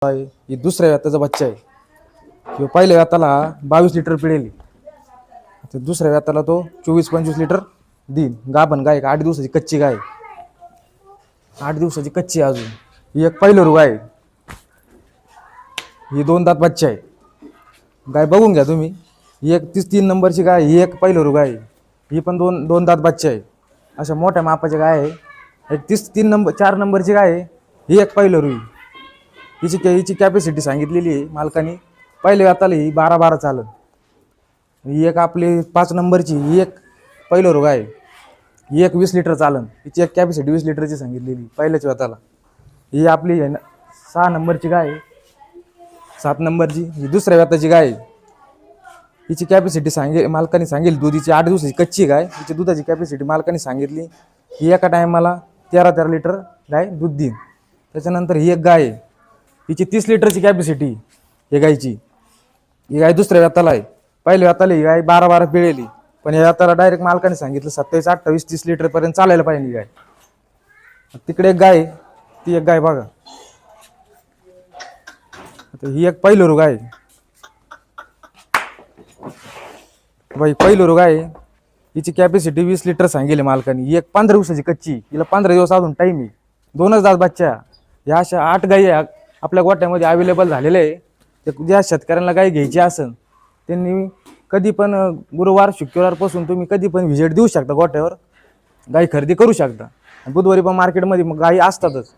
आहे ही दुसऱ्या व्याताचा बच्चा आहे. किंवा पहिल्या व्याताला 22 लिटर पिळेली, तर दुसऱ्या व्याताला तो 24-25 लिटर देईन. गाभण गाय 8 दिवसाची कच्ची गाय, 8 दिवसाची कच्ची अजून. ही एक पहिलं रुग आहे. ही 2 दात बच्चा आहे. गाय बघून घ्या तुम्ही. ही एक 3 नंबरची गाय, ही एक पहिलं रुग आहे. ही पण दोन दात बच्चा आहे. अशा मोठ्या मापाच्या गाय आहे. एक 4 नंबरची गाय आहे. ही एक पहिलं रुई. हिची कॅपॅसिटी सांगितलेली आहे मालकाने. पहिल्या व्याताला ही 12-12 चालत. ही एक आपली 5 नंबरची, ही एक पहिलं रुग आहे. ही एक 20 लिटर चालन. हिची एक कॅपॅसिटी 20 लिटरची सांगितलेली पहिल्याच व्याताला. ही आपली 6 नंबरची गाय आहे. 7 नंबरची ही दुसऱ्या व्याताची गाय आहे. हिची कॅपॅसिटी मालकाने सांगितली दुधीची 8 दिवसाची कच्ची गाय. हिची दुधाची कॅपॅसिटी मालकाने सांगितली. ही एका टायमाला 13-13 लिटर गाय दूध देईन. त्याच्यानंतर ही एक गाय आहे. हिची 30 लिटरची कॅपॅसिटी ही गायची. ही गाय दुसऱ्या व्याताला आहे. पहिल्या व्याताला ही गाय 12-12 पिळेली, पण या व्याताला डायरेक्ट मालकाने सांगितलं 27, 28, 30 लिटर पर्यंत चालायला पाहिजे ही गाय. तिकडे एक गाय, ती एक गाय बघा. ही एक पहिलं रुग आहे. बाई पहिलं रुग आहे. हिची कॅपॅसिटी 20 लिटर सांगितली मालकाने. ही एक 15 दिवसाची कच्ची. हिला 15 दिवस अजून टाईम आहे. 2च दात बच्चा. या अशा 8 गायी आपल्या गोठ्यामध्ये अवेलेबल झालेले आहे. ज्या शेतकऱ्यांना गाय घ्यायची असेल त्यांनी कधी पण गुरुवार शुक्रवारपासून तुम्ही कधी पण व्हिजिट देऊ शकता गोठ्यावर. गाय खरेदी करू शकता. बुधवारी पण मार्केटमध्ये गायी असतातच.